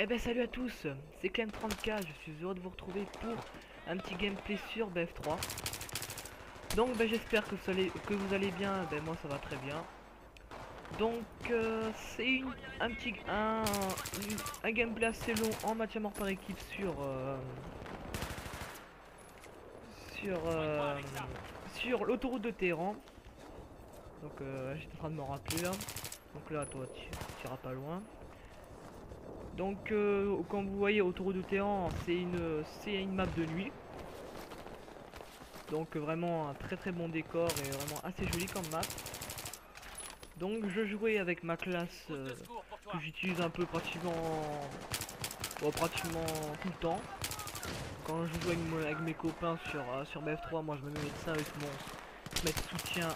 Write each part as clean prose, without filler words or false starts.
Eh ben salut à tous, c'est Clem30K, je suis heureux de vous retrouver pour un petit gameplay sur BF3. Donc j'espère que vous allez bien, moi ça va très bien. Donc c'est un gameplay assez long en match à mort par équipe sur, euh, sur l'autoroute de Téhéran. Donc j'étais en train de me rappeler là. Donc là toi tu iras pas loin. Donc comme vous voyez autour de Téhéran c'est une map de nuit. Donc vraiment un très bon décor et vraiment assez joli comme map. Donc je jouais avec ma classe que j'utilise un peu pratiquement tout le temps. Quand je joue avec mes copains sur BF3, moi je me mets médecin avec mon maître soutien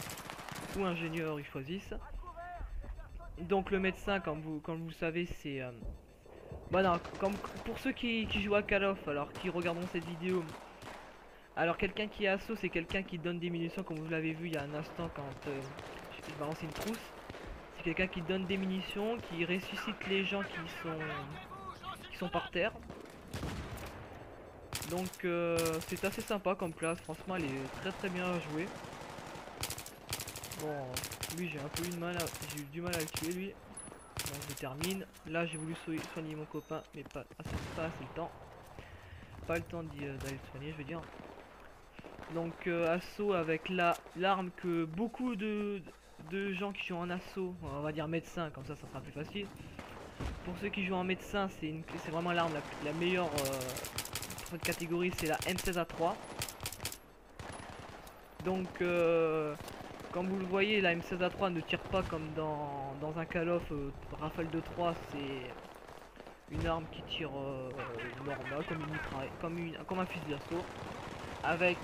ou ingénieur, ils choisissent. Donc le médecin, comme vous le savez, c'est voilà, comme pour ceux qui jouent à Call of, alors qui regarderont cette vidéo. Alors quelqu'un qui est assaut, c'est quelqu'un qui donne des munitions, comme vous l'avez vu il y a un instant quand je balance une trousse. C'est quelqu'un qui donne des munitions, qui ressuscite les gens qui sont par terre. Donc c'est assez sympa comme classe, franchement elle est très bien à jouer. Bon, lui j'ai un peu eu du mal à le tuer lui. Donc je termine. Là j'ai voulu soigner mon copain, mais pas assez le temps. Pas le temps d'aller le soigner, je veux dire. Donc assaut avec l'arme que beaucoup de gens qui jouent en assaut, on va dire médecin, comme ça sera plus facile. Pour ceux qui jouent en médecin, c'est vraiment l'arme la meilleure de catégorie, c'est la M16A3. Donc comme vous le voyez, la M16A3 ne tire pas comme dans un Call of Rafale de 3, c'est une arme qui tire normal, comme une mitraille, comme un fusil d'assaut. Avec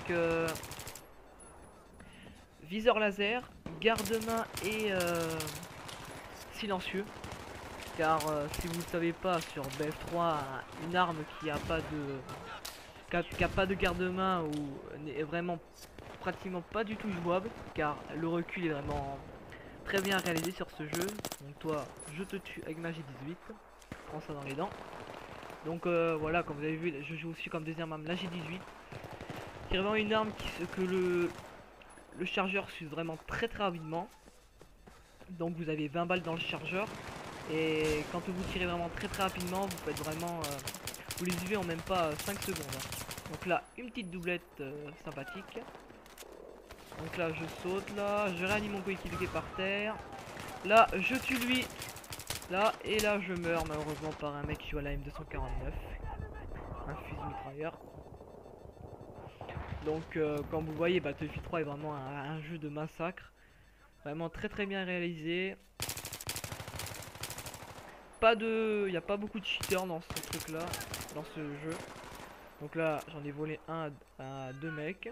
viseur laser, garde-main et silencieux. Car si vous ne savez pas, sur BF3, une arme qui a pas de garde-main ou n'est vraiment pratiquement pas du tout jouable, car le recul est vraiment très bien réalisé sur ce jeu. Donc toi, je te tue avec ma G18, prends ça dans les dents. Donc voilà, comme vous avez vu, je joue aussi comme deuxième arme la G18, qui est vraiment une arme que le chargeur s'use vraiment très rapidement. Donc vous avez 20 balles dans le chargeur. Et quand vous tirez vraiment très rapidement, vous faites vraiment... vous les suivez en même pas 5 secondes. Hein. Donc là, une petite doublette sympathique. Donc là, je saute là, je réanime mon coéquipier par terre. Là, je tue lui. Là, et là, je meurs malheureusement par un mec qui joue à la M249. Un fusil mitrailleur. Donc, comme vous voyez, Battlefield 3 est vraiment un jeu de massacre. Vraiment très bien réalisé. Il n'y a pas beaucoup de cheaters dans ce truc là, dans ce jeu. Donc là j'en ai volé un à deux mecs.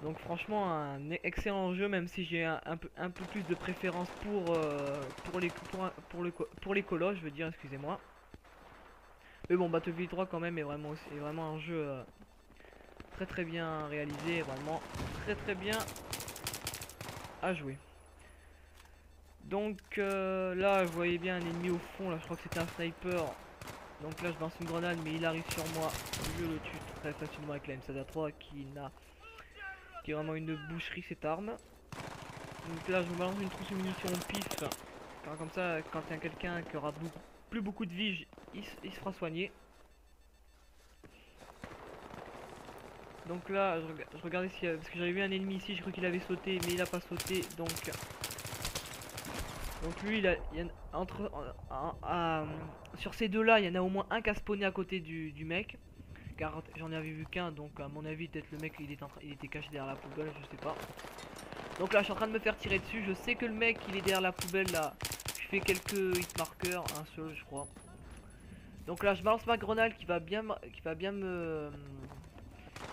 Donc franchement un excellent jeu, même si j'ai un peu plus de préférence pour les colos, je veux dire, excusez-moi. Mais bon, Battlefield 3 quand même est vraiment un jeu très bien réalisé, vraiment très bien à jouer. Donc là vous voyez bien un ennemi au fond, là je crois que c'était un sniper. Donc là je lance une grenade mais il arrive sur moi. Je le tue très facilement avec la M7A3 qui est vraiment une boucherie cette arme. Donc là je me balance une trousse de munitions au pif. Car comme ça quand il y a quelqu'un qui aura plus beaucoup de vie, il se fera soigner. Donc là je regardais si parce que j'avais vu un ennemi ici, j'ai cru qu'il avait sauté mais il a pas sauté. Donc lui, sur ces deux là, il y en a au moins un qui a spawné à côté du mec. Car j'en avais vu qu'un, donc à mon avis peut-être le mec il était caché derrière la poubelle, je sais pas. Donc là je suis en train de me faire tirer dessus, je sais que le mec il est derrière la poubelle là. Je fais quelques hit markers, un seul je crois. Donc là je balance ma grenade qui va bien me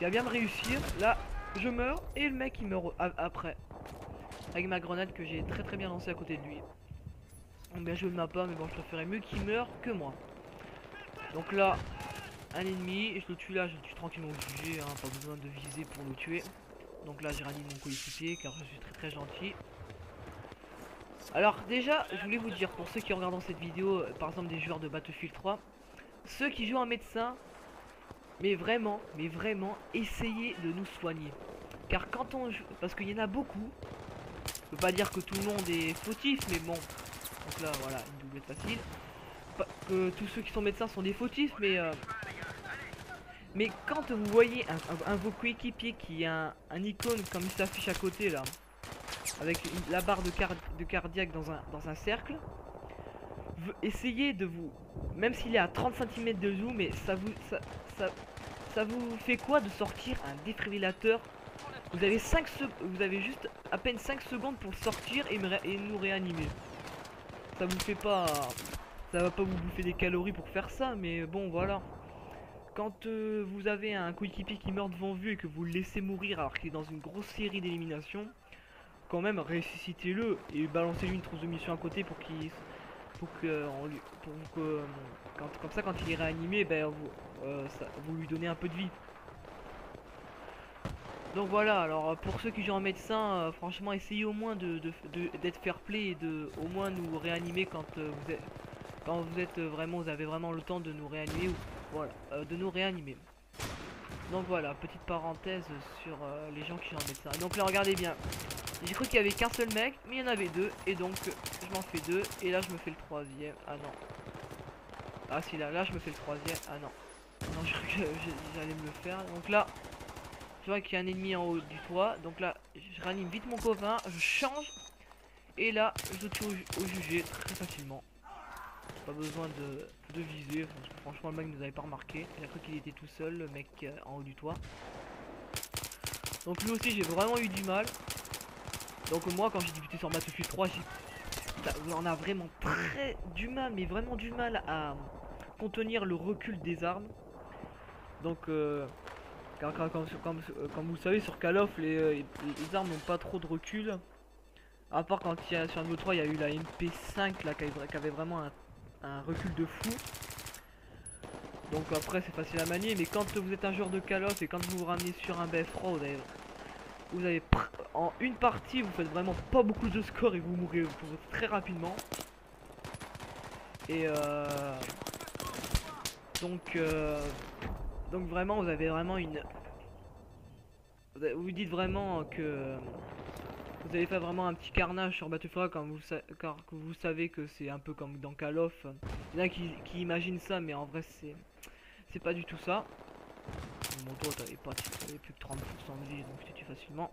réussir. Là je meurs et le mec il meurt après. Avec ma grenade que j'ai très bien lancée à côté de lui. Donc bien joué de ma part, mais bon je préférais mieux qu'il meure que moi. Donc là un ennemi, et je le tue là, je le tue tranquillement au sujet, hein, pas besoin de viser pour le tuer. Donc là j'ai réanimé mon coéquipier car je suis très gentil. Alors déjà, je voulais vous dire, pour ceux qui regardent cette vidéo, par exemple des joueurs de Battlefield 3, ceux qui jouent en médecin, mais vraiment, essayez de nous soigner. Car quand on joue, parce qu'il y en a beaucoup, je peux pas dire que tout le monde est fautif, mais bon. Donc là, voilà, une doublette facile. Pas que tous ceux qui sont médecins sont des fautifs, mais quand vous voyez un de vos coéquipiers qui a un icône comme il s'affiche à côté là, avec la barre de cardiaque dans un cercle, essayez de vous, même s'il est à 30 cm de zoom, mais ça, ça vous fait quoi de sortir un défibrillateur? Vous avez vous avez juste à peine 5 secondes pour sortir et nous réanimer. Ça vous fait pas, ça va pas vous bouffer des calories pour faire ça, mais bon voilà. Quand vous avez un coéquipier qui meurt devant vous et que vous le laissez mourir alors qu'il est dans une grosse série d'élimination, quand même ressuscitez-le et balancez-lui une trousse de munitions à côté pour que comme ça quand il est réanimé, ben vous lui donnez un peu de vie. Donc voilà, alors pour ceux qui jouent en médecin, franchement essayez au moins d'être fair play et de au moins nous réanimer quand vous êtes vraiment, vous avez vraiment le temps de nous réanimer ou voilà, de nous réanimer. Donc voilà, petite parenthèse sur les gens qui sont en médecin. Donc là regardez bien, j'ai cru qu'il y avait qu'un seul mec, mais il y en avait deux, et donc je m'en fais deux, et là je me fais le troisième. Ah non. Ah si là je me fais le troisième. Ah non. Non, je crois que j'allais me le faire. Donc là, je vois qu'il y a un ennemi en haut du toit. Donc là, je réanime vite mon copain, je change, et là je le tue au jugé très facilement. Pas besoin de viser, parce que franchement le mec ne nous avait pas remarqué. Il a cru qu'il était tout seul, le mec en haut du toit. Donc lui aussi j'ai vraiment eu du mal. Donc moi quand j'ai débuté sur Battlefield 3, on a vraiment très du mal, mais vraiment du mal à contenir le recul des armes. Donc comme vous le savez sur Call of, les armes n'ont pas trop de recul. À part quand il y a sur Halo 3 il y a eu la MP5 là qui avait vraiment un recul de fou. Donc après c'est facile à manier, mais quand vous êtes un joueur de Call of et quand vous vous ramenez sur un BF3, vous avez en une partie vous faites vraiment pas beaucoup de score et vous mourrez très rapidement. Et donc vraiment vous avez vraiment vous dites vraiment que vous avez fait vraiment un petit carnage sur Battlefield car que vous savez que c'est un peu comme dans Call of. Il y en a qui imaginent ça, mais en vrai c'est pas du tout ça. Bon toi t'avais plus que 30% de vie, donc je t'ai tué facilement.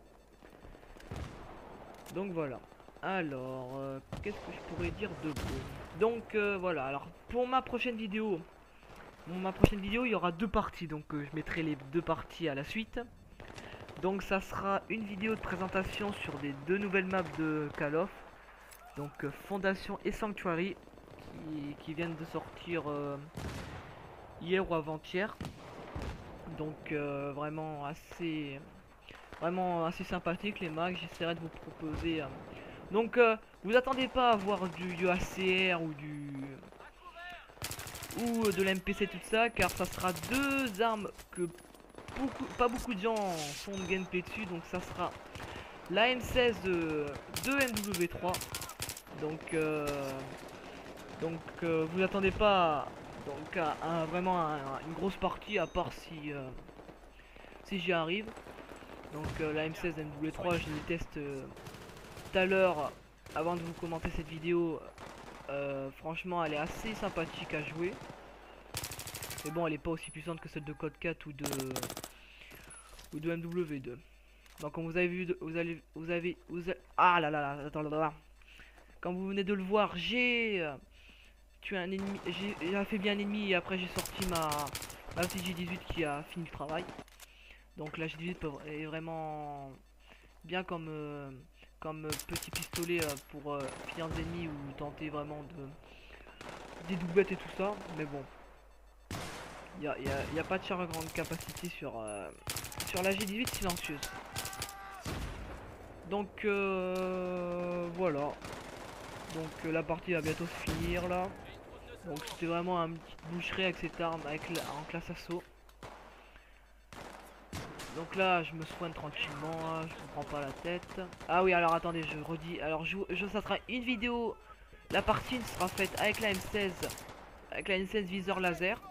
Donc voilà. Alors qu'est-ce que je pourrais dire de beau? Donc voilà, alors pour ma prochaine vidéo, il y aura deux parties, donc je mettrai les deux parties à la suite. Donc ça sera une vidéo de présentation sur les deux nouvelles maps de Call of, donc Fondation et Sanctuary, qui viennent de sortir hier ou avant-hier. Donc vraiment assez sympathique les maps. J'essaierai de vous proposer. Donc vous attendez pas à voir du ACR ou de l'MPC tout ça, car ça sera deux armes que pas beaucoup de gens font de gameplay dessus. Donc ça sera la M16 de MW3. Donc vous attendez pas donc vraiment une grosse partie, à part si j'y arrive. Donc la M16 MW3 je les teste tout à l'heure avant de vous commenter cette vidéo. Franchement elle est assez sympathique à jouer, mais bon elle est pas aussi puissante que celle de Code 4 ou de MW2. Donc comme vous avez vu, ah là là là, attends là. Comme vous venez de le voir, j'ai tué un ennemi, j'ai affaibli un ennemi, et après j'ai sorti ma petite G18 qui a fini le travail. Donc la G18 est vraiment bien comme petit pistolet pour finir des ennemis ou tenter vraiment des doublettes et tout ça. Mais bon, il y a pas de charge à grande capacité sur la G18 silencieuse. Donc voilà. Donc la partie va bientôt se finir là. Donc c'était vraiment un petit boucherie avec cette arme en classe assaut. Donc là, je me soigne tranquillement, hein, je me prends pas la tête. Ah oui, alors attendez, je redis. Alors, ça sera une vidéo. La partie 1 sera faite avec la M16. Avec la M16 viseur laser.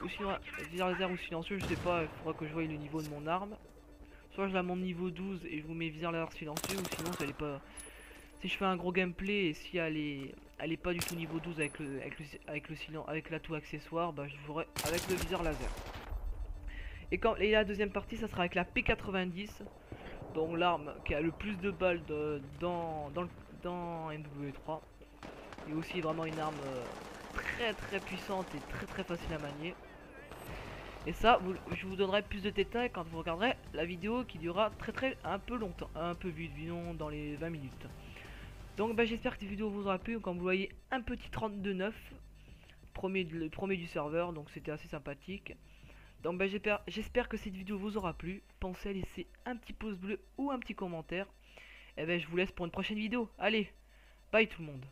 Ou sinon, viseur laser ou silencieux, je sais pas, il faudra que je voie le niveau de mon arme. Soit je la monte niveau 12 et je vous mets viseur laser silencieux, ou sinon, si elle est pas. Si je fais un gros gameplay et si elle est pas du tout niveau 12 avec l'atout accessoire, bah je jouerai avec le viseur laser. Et la deuxième partie, ça sera avec la P90, donc l'arme qui a le plus de balles dans MW3. Et aussi vraiment une arme très très puissante et très très facile à manier. Et ça, je vous donnerai plus de détails quand vous regarderez la vidéo qui durera un peu longtemps, un peu vite, disons dans les 20 minutes. Donc bah, j'espère que cette vidéo vous aura plu. Comme vous voyez, un petit 32-9, le premier du serveur, donc c'était assez sympathique. Donc bah, j'espère que cette vidéo vous aura plu. Pensez à laisser un petit pouce bleu ou un petit commentaire. Et ben je vous laisse pour une prochaine vidéo. Allez, bye tout le monde.